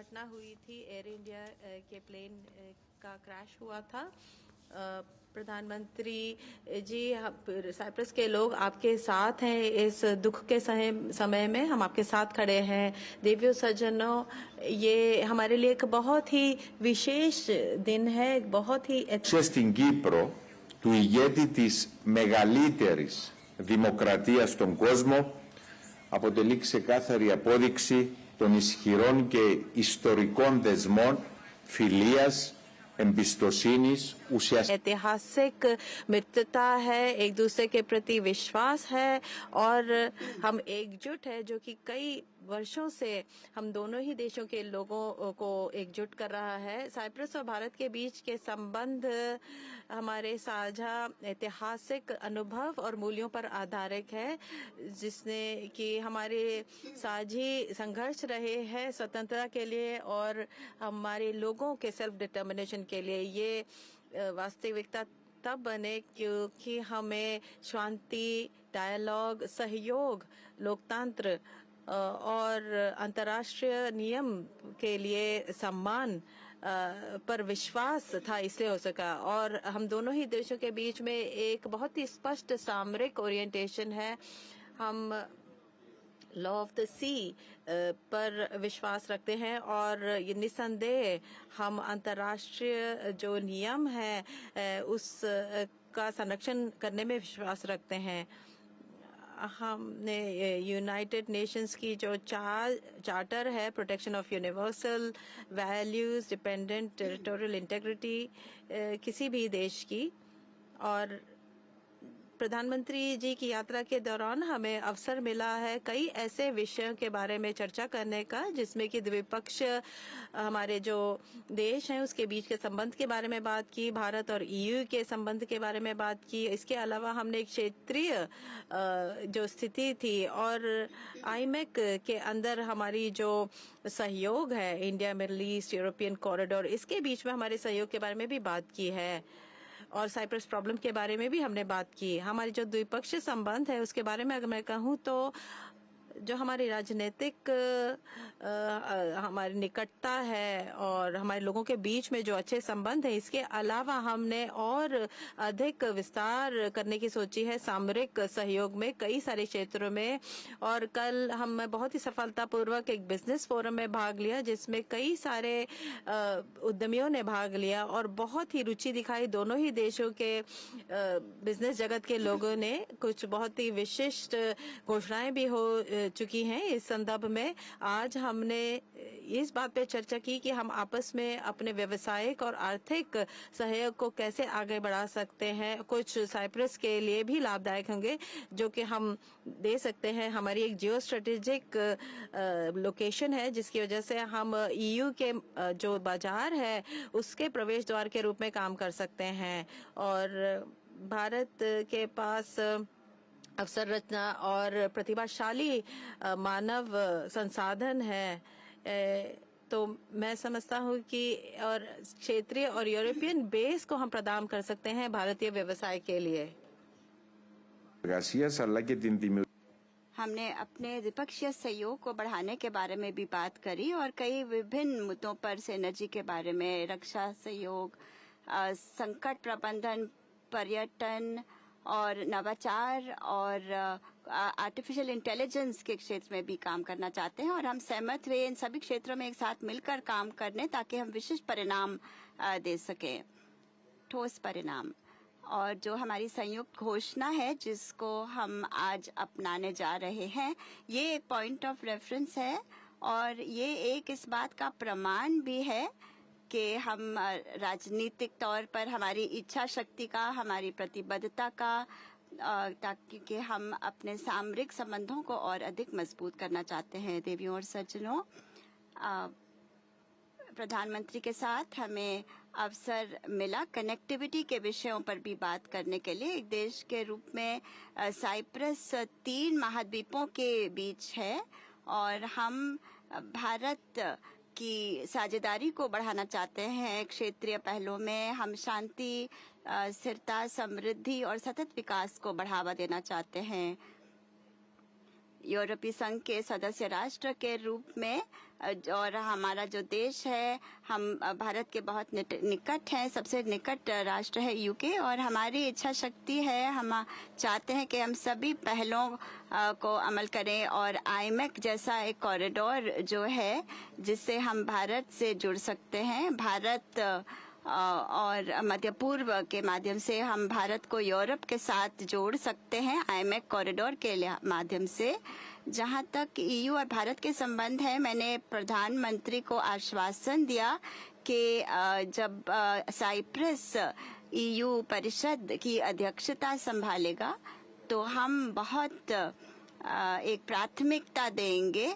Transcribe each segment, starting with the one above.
घटना हुई थी, एयर इंडिया के प्लेन का क्रैश हुआ था। प्रधानमंत्री जी, साइप्रस के लोग आपके साथ हैं इस दुख के समय में। हम आपके साथ खड़े हैं। देवियों सज्जनों, ये हमारे लिए एक बहुत ही विशेष दिन है, बहुत ही στην Κύπρο του ηγέτη της μεγαλύτερης δημοκρατίας στον κόσμο αποτελεί ξεκάθαρη απόδειξη των ισχυρών και ιστορικών δεσμών φιλίας, εμπιστοσύνης, ऐतिहासिक मित्रता है, एक दूसरे के प्रति विश्वास है और हम एकजुट है, जो कि कई वर्षों से हम दोनों ही देशों के लोगों को एकजुट कर रहा है। साइप्रस और भारत के बीच के संबंध हमारे साझा ऐतिहासिक अनुभव और मूल्यों पर आधारित है, जिसने कि हमारे साझी संघर्ष रहे हैं स्वतंत्रता के लिए और हमारे लोगों के सेल्फ डिटर्मिनेशन के लिए। ये वास्तविकता तब बने क्योंकि हमें शांति, डायलॉग, सहयोग, लोकतंत्र और अंतर्राष्ट्रीय नियम के लिए सम्मान पर विश्वास था, इसलिए हो सका। और हम दोनों ही देशों के बीच में एक बहुत ही स्पष्ट सामरिक ओरिएंटेशन है। हम लॉ ऑफ द सी पर विश्वास रखते हैं और ये निसंदेह हम अंतर्राष्ट्रीय जो नियम है उस का संरक्षण करने में विश्वास रखते हैं। हमने यूनाइटेड नेशंस की जो चार्टर है, protection of universal values, dependent territorial integrity किसी भी देश की, और प्रधानमंत्री जी की यात्रा के दौरान हमें अवसर मिला है कई ऐसे विषयों के बारे में चर्चा करने का, जिसमें कि द्विपक्ष हमारे जो देश हैं उसके बीच के संबंध के बारे में बात की, भारत और ईयू के संबंध के बारे में बात की। इसके अलावा हमने एक क्षेत्रीय जो स्थिति थी और आईमेक के अंदर हमारी जो सहयोग है, India middle east European corridor, इसके बीच में हमारे सहयोग के बारे में भी बात की है और साइप्रस प्रॉब्लम के बारे में भी हमने बात की। हमारी जो द्विपक्षीय संबंध है उसके बारे में अगर मैं कहूँ तो जो हमारी राजनीतिक हमारी निकटता है और हमारे लोगों के बीच में जो अच्छे संबंध है, इसके अलावा हमने और अधिक विस्तार करने की सोची है सामरिक सहयोग में कई सारे क्षेत्रों में। और कल हम बहुत ही सफलतापूर्वक एक बिजनेस फोरम में भाग लिया, जिसमें कई सारे उद्यमियों ने भाग लिया और बहुत ही रुचि दिखाई दोनों ही देशों के बिजनेस जगत के लोगों ने। कुछ बहुत ही विशिष्ट घोषणाएं भी हो चुकी हैं इस संदर्भ में। आज हमने इस बात पे चर्चा की कि हम आपस में अपने व्यवसायिक और आर्थिक सहयोग को कैसे आगे बढ़ा सकते हैं। कुछ साइप्रस के लिए भी लाभदायक होंगे, जो कि हम दे सकते हैं। हमारी एक जियो स्ट्रेटेजिक लोकेशन है, जिसकी वजह से हम ईयू के जो बाजार है उसके प्रवेश द्वार के रूप में काम कर सकते हैं और भारत के पास अवसर रचना और प्रतिभाशाली मानव संसाधन है। तो मैं समझता हूँ कि और क्षेत्रीय और यूरोपियन बेस को हम प्रदान कर सकते हैं भारतीय व्यवसाय के लिए। हमने अपने द्विपक्षीय सहयोग को बढ़ाने के बारे में भी बात करी और कई विभिन्न मुद्दों पर सिनर्जी के बारे में, रक्षा सहयोग, संकट प्रबंधन, पर्यटन और नवाचार और आर्टिफिशियल इंटेलिजेंस के क्षेत्र में भी काम करना चाहते हैं। और हम सहमत हुए इन सभी क्षेत्रों में एक साथ मिलकर काम करने, ताकि हम विशिष्ट परिणाम दे सकें, ठोस परिणाम। और जो हमारी संयुक्त घोषणा है जिसको हम आज अपनाने जा रहे हैं, ये एक पॉइंट ऑफ रेफरेंस है और ये एक इस बात का प्रमाण भी है कि हम राजनीतिक तौर पर हमारी इच्छा शक्ति का, हमारी प्रतिबद्धता का, ताकि कि हम अपने सामरिक संबंधों को और अधिक मजबूत करना चाहते हैं। देवियों और सज्जनों, प्रधानमंत्री के साथ हमें अवसर मिला कनेक्टिविटी के विषयों पर भी बात करने के लिए। एक देश के रूप में साइप्रस 3 महाद्वीपों के बीच है और हम भारत की साझेदारी को बढ़ाना चाहते हैं। क्षेत्रीय पहलुओं में हम शांति, स्थिरता, समृद्धि और सतत विकास को बढ़ावा देना चाहते हैं। यूरोपीय संघ के सदस्य राष्ट्र के रूप में और हमारा जो देश है, हम भारत के बहुत निकट हैं, सबसे निकट राष्ट्र है यूके, और हमारी इच्छा शक्ति है, हम चाहते हैं कि हम सभी पहलों को अमल करें और आईमेक जैसा एक कॉरिडोर जो है जिससे हम भारत से जुड़ सकते हैं, भारत और मध्य पूर्व के माध्यम से हम भारत को यूरोप के साथ जोड़ सकते हैं आईमेक कॉरिडोर के माध्यम से। जहां तक ईयू और भारत के संबंध है, मैंने प्रधानमंत्री को आश्वासन दिया कि जब साइप्रस ईयू परिषद की अध्यक्षता संभालेगा तो हम बहुत एक प्राथमिकता देंगे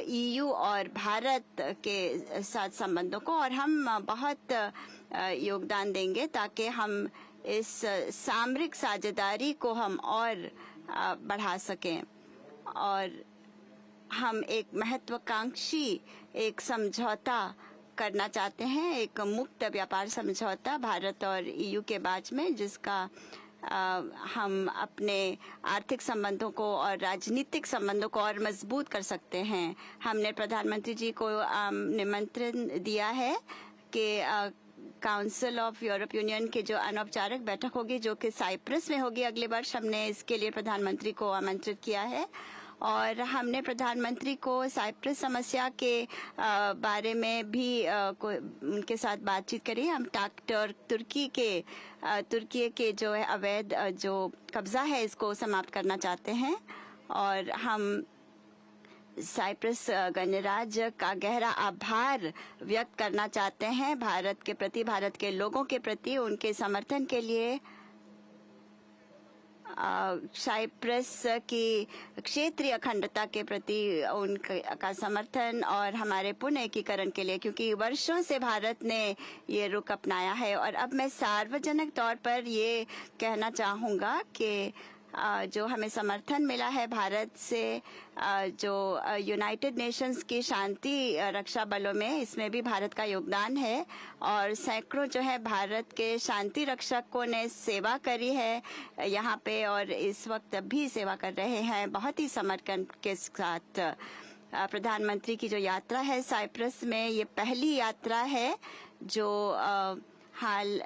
ईयू और भारत के साथ संबंधों को, और हम बहुत योगदान देंगे ताकि हम इस सामरिक साझेदारी को हम और बढ़ा सकें। और हम एक महत्वाकांक्षी एक समझौता करना चाहते हैं, एक मुक्त व्यापार समझौता भारत और ईयू के बीच में, जिसका हम अपने आर्थिक संबंधों को और राजनीतिक संबंधों को और मजबूत कर सकते हैं। हमने प्रधानमंत्री जी को निमंत्रण दिया है कि काउंसिल ऑफ यूरोप यूनियन की जो अनौपचारिक बैठक होगी जो कि साइप्रस में होगी अगले वर्ष, हमने इसके लिए प्रधानमंत्री को आमंत्रित किया है। और हमने प्रधानमंत्री को साइप्रस समस्या के बारे में भी उनके साथ बातचीत करी। हम तुर्की के जो है अवैध जो कब्जा है इसको समाप्त करना चाहते हैं, और हम साइप्रस गणराज्य का गहरा आभार व्यक्त करना चाहते हैं भारत के प्रति, भारत के लोगों के प्रति, उनके समर्थन के लिए। साइप्रस की क्षेत्रीय अखंडता के प्रति उनका समर्थन और हमारे पुनः एकीकरण के लिए, क्योंकि वर्षों से भारत ने ये रुख अपनाया है। और अब मैं सार्वजनिक तौर पर ये कहना चाहूँगा कि जो हमें समर्थन मिला है भारत से, जो यूनाइटेड नेशंस की शांति रक्षा बलों में, इसमें भी भारत का योगदान है, और सैकड़ों जो है भारत के शांति रक्षकों ने सेवा करी है यहाँ पे और इस वक्त भी सेवा कर रहे हैं बहुत ही समर्पण के साथ। प्रधानमंत्री की जो यात्रा है साइप्रस में, ये पहली यात्रा है जो हाल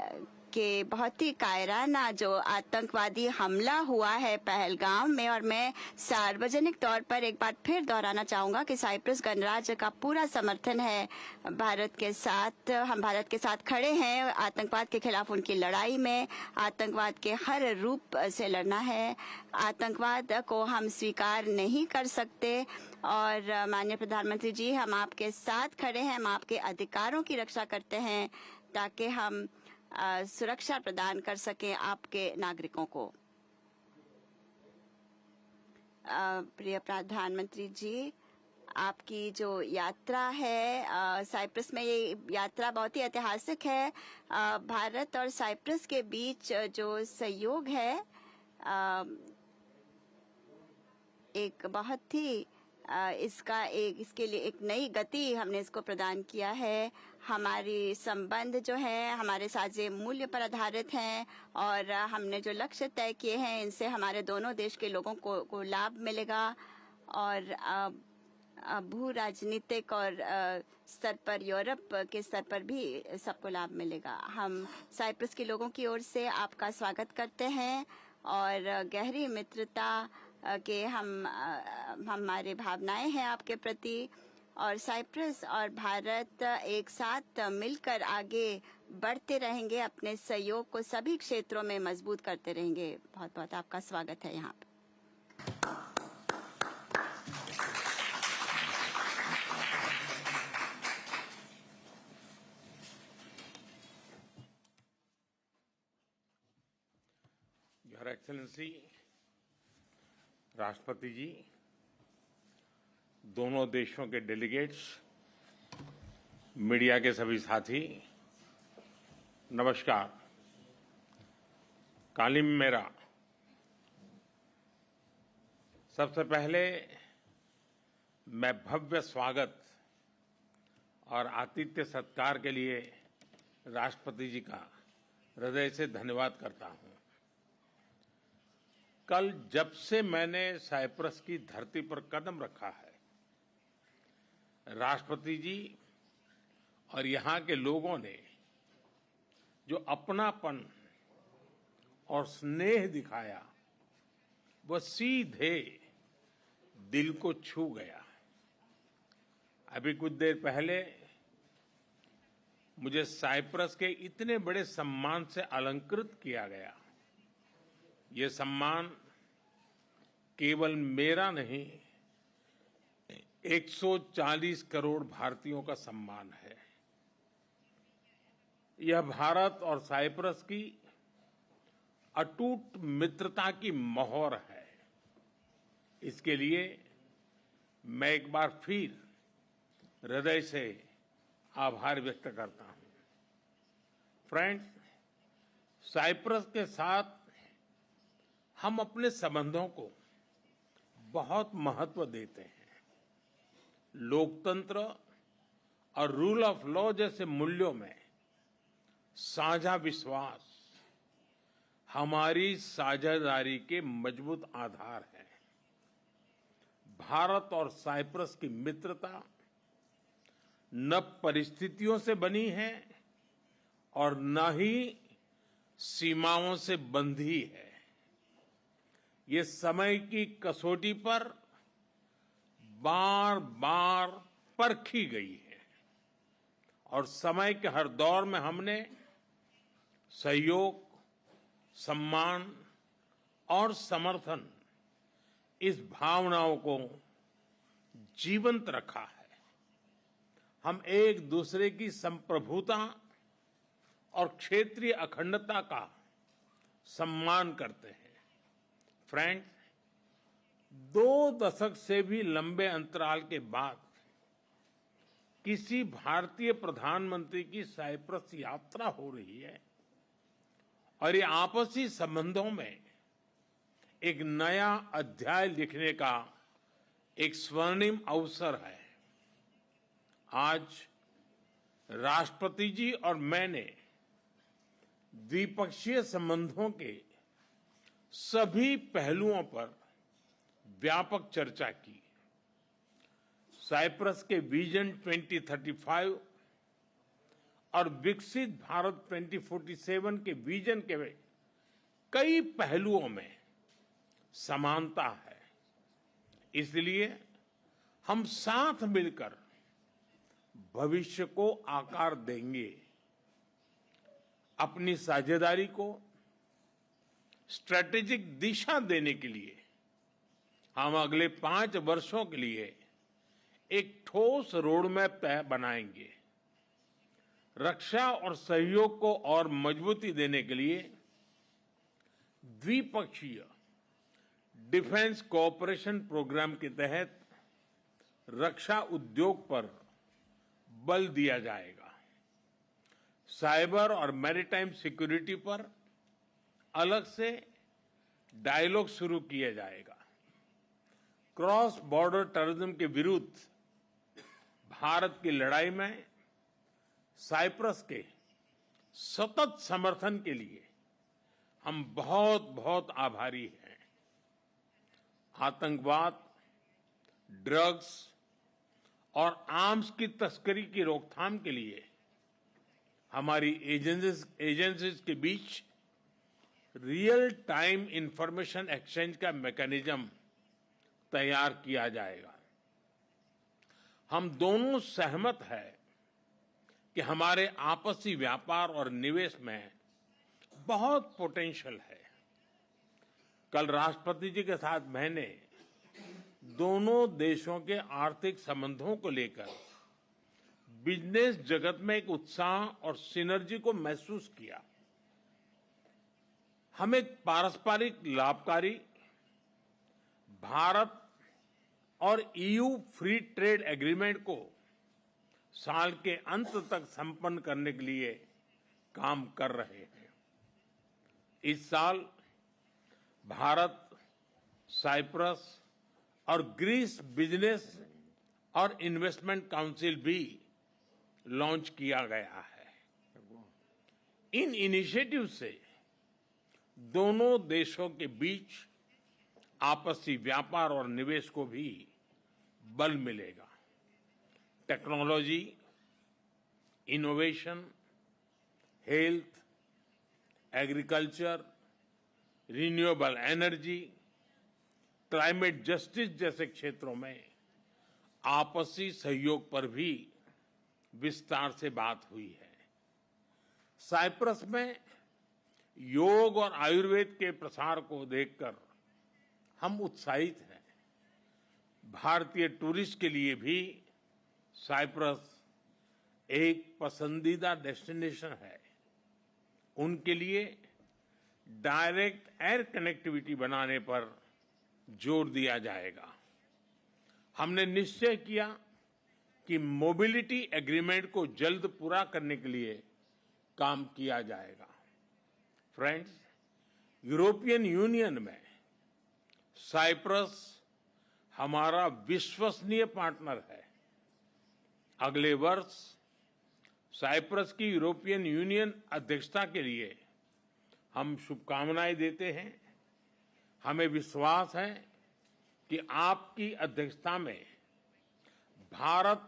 के बहुत ही कायराना जो आतंकवादी हमला हुआ है पहलगाम में, और मैं सार्वजनिक तौर पर एक बार फिर दोहराना चाहूंगा कि साइप्रस गणराज्य का पूरा समर्थन है भारत के साथ। हम भारत के साथ खड़े हैं आतंकवाद के खिलाफ उनकी लड़ाई में। आतंकवाद के हर रूप से लड़ना है, आतंकवाद को हम स्वीकार नहीं कर सकते। और माननीय प्रधानमंत्री जी, हम आपके साथ खड़े हैं, हम आपके अधिकारों की रक्षा करते हैं ताकि हम सुरक्षा प्रदान कर सकें आपके नागरिकों को। प्रिय प्रधानमंत्री जी, आपकी जो यात्रा है साइप्रस में, ये यात्रा बहुत ही ऐतिहासिक है। भारत और साइप्रस के बीच जो सहयोग है एक बहुत ही इसके लिए एक नई गति हमने इसको प्रदान किया है। हमारी संबंध जो है हमारे साझे मूल्य पर आधारित हैं, और हमने जो लक्ष्य तय किए हैं इनसे हमारे दोनों देश के लोगों को लाभ मिलेगा, और भू राजनीतिक और स्तर पर, यूरोप के स्तर पर भी सबको लाभ मिलेगा। हम साइप्रस के लोगों की ओर से आपका स्वागत करते हैं और गहरी मित्रता के हमारे भावनाएं हैं आपके प्रति, और साइप्रस और भारत एक साथ मिलकर आगे बढ़ते रहेंगे, अपने सहयोग को सभी क्षेत्रों में मजबूत करते रहेंगे। बहुत बहुत आपका स्वागत है यहाँ पे। योर एक्सेलेंसी, राष्ट्रपति जी, दोनों देशों के डेलीगेट्स, मीडिया के सभी साथी, नमस्कार। कालिम मेरा। सबसे पहले मैं भव्य स्वागत और आतिथ्य सत्कार के लिए राष्ट्रपति जी का हृदय से धन्यवाद करता हूं। कल जब से मैंने साइप्रस की धरती पर कदम रखा है, राष्ट्रपति जी और यहाँ के लोगों ने जो अपनापन और स्नेह दिखाया वह सीधे दिल को छू गया। अभी कुछ देर पहले मुझे साइप्रस के इतने बड़े सम्मान से अलंकृत किया गया। ये सम्मान केवल मेरा नहीं, 140 करोड़ भारतीयों का सम्मान है। यह भारत और साइप्रस की अटूट मित्रता की मोहर है। इसके लिए मैं एक बार फिर हृदय से आभार व्यक्त करता हूं। फ्रेंड्स, साइप्रस के साथ हम अपने संबंधों को बहुत महत्व देते हैं। लोकतंत्र और रूल ऑफ लॉ जैसे मूल्यों में साझा विश्वास हमारी साझेदारी के मजबूत आधार है। भारत और साइप्रस की मित्रता न परिस्थितियों से बनी है और न ही सीमाओं से बंधी है। ये समय की कसौटी पर बार बार परखी गई है और समय के हर दौर में हमने सहयोग, सम्मान और समर्थन, इस भावनाओं को जीवंत रखा है। हम एक दूसरे की संप्रभुता और क्षेत्रीय अखंडता का सम्मान करते हैं। फ्रेंड्स, 2 दशक से भी लंबे अंतराल के बाद किसी भारतीय प्रधानमंत्री की साइप्रस यात्रा हो रही है और ये आपसी संबंधों में एक नया अध्याय लिखने का एक स्वर्णिम अवसर है। आज राष्ट्रपति जी और मैंने द्विपक्षीय संबंधों के सभी पहलुओं पर व्यापक चर्चा की। साइप्रस के विजन 2035 और विकसित भारत 2047 के विजन के कई पहलुओं में समानता है। इसलिए हम साथ मिलकर भविष्य को आकार देंगे। अपनी साझेदारी को स्ट्रैटेजिक दिशा देने के लिए हम अगले 5 वर्षों के लिए एक ठोस रोडमैप बनाएंगे। रक्षा और सहयोग को और मजबूती देने के लिए द्विपक्षीय डिफेंस कोऑपरेशन प्रोग्राम के तहत रक्षा उद्योग पर बल दिया जाएगा। साइबर और मैरीटाइम सिक्योरिटी पर अलग से डायलॉग शुरू किया जाएगा। क्रॉस बॉर्डर टेररिज्म के विरुद्ध भारत की लड़ाई में साइप्रस के सतत समर्थन के लिए हम बहुत बहुत आभारी हैं। आतंकवाद, ड्रग्स और आर्म्स की तस्करी की रोकथाम के लिए हमारी एजेंसीज के बीच रियल टाइम इंफॉर्मेशन एक्सचेंज का मैकेनिज्म तैयार किया जाएगा। हम दोनों सहमत हैं कि हमारे आपसी व्यापार और निवेश में बहुत पोटेंशियल है। कल राष्ट्रपति जी के साथ मैंने दोनों देशों के आर्थिक संबंधों को लेकर बिजनेस जगत में एक उत्साह और सिनर्जी को महसूस किया। हम एक पारस्परिक लाभकारी भारत और ईयू फ्री ट्रेड एग्रीमेंट को साल के अंत तक संपन्न करने के लिए काम कर रहे हैं। इस साल भारत, साइप्रस और ग्रीस बिजनेस और इन्वेस्टमेंट काउंसिल भी लॉन्च किया गया है। इन इनिशिएटिव से दोनों देशों के बीच आपसी व्यापार और निवेश को भी बल मिलेगा। Technology, innovation, health, agriculture, renewable energy, climate justice जैसे क्षेत्रों में आपसी सहयोग पर भी विस्तार से बात हुई है। साइप्रस में योग और आयुर्वेद के प्रसार को देखकर हम उत्साहित हैं। भारतीय टूरिस्ट के लिए भी साइप्रस एक पसंदीदा डेस्टिनेशन है। उनके लिए डायरेक्ट एयर कनेक्टिविटी बनाने पर जोर दिया जाएगा। हमने निश्चय किया कि मोबिलिटी एग्रीमेंट को जल्द पूरा करने के लिए काम किया जाएगा। फ्रेंड्स, यूरोपियन यूनियन में साइप्रस हमारा विश्वसनीय पार्टनर है। अगले वर्ष साइप्रस की यूरोपियन यूनियन अध्यक्षता के लिए हम शुभकामनाएं देते हैं। हमें विश्वास है कि आपकी अध्यक्षता में भारत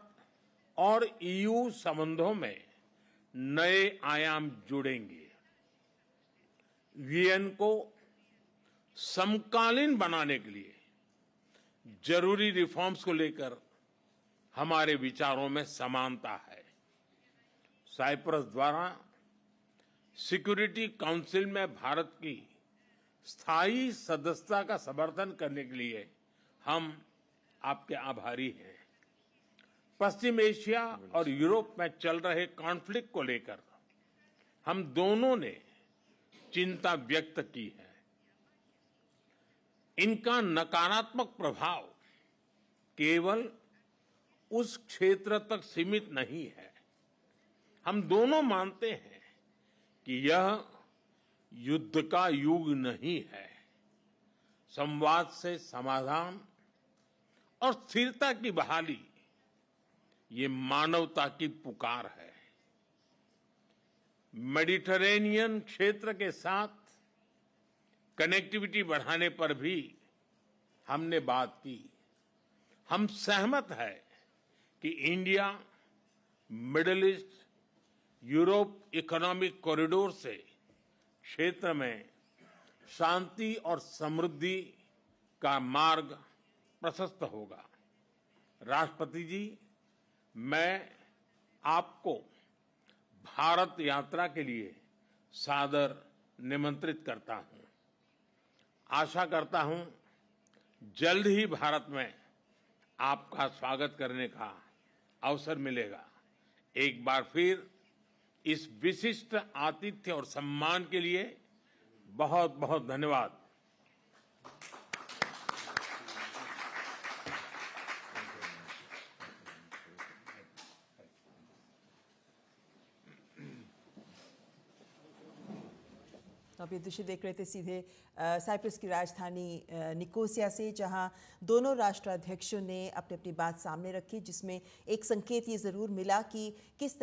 और ईयू संबंधों में नए आयाम जुड़ेंगे। वीएन को समकालीन बनाने के लिए जरूरी रिफॉर्म्स को लेकर हमारे विचारों में समानता है। साइप्रस द्वारा सिक्योरिटी काउंसिल में भारत की स्थायी सदस्यता का समर्थन करने के लिए हम आपके आभारी हैं। पश्चिम एशिया और यूरोप में चल रहे कॉन्फ्लिक्ट को लेकर हम दोनों ने चिंता व्यक्त की है। इनका नकारात्मक प्रभाव केवल उस क्षेत्र तक सीमित नहीं है। हम दोनों मानते हैं कि यह युद्ध का युग नहीं है। संवाद से समाधान और स्थिरता की बहाली ये मानवता की पुकार है। मेडिटरेनियन क्षेत्र के साथ कनेक्टिविटी बढ़ाने पर भी हमने बात की। हम सहमत हैं कि India middle east Europe economic corridor से क्षेत्र में शांति और समृद्धि का मार्ग प्रशस्त होगा। राष्ट्रपति जी, मैं आपको भारत यात्रा के लिए सादर निमंत्रित करता हूं। आशा करता हूं जल्द ही भारत में आपका स्वागत करने का अवसर मिलेगा। एक बार फिर इस विशिष्ट आतिथ्य और सम्मान के लिए बहुत बहुत धन्यवाद। आप ये दृश्य देख रहे थे सीधे साइप्रस की राजधानी निकोसिया से, जहां दोनों राष्ट्राध्यक्षों ने अपनी अपनी बात सामने रखी, जिसमें एक संकेत ये जरूर मिला कि किस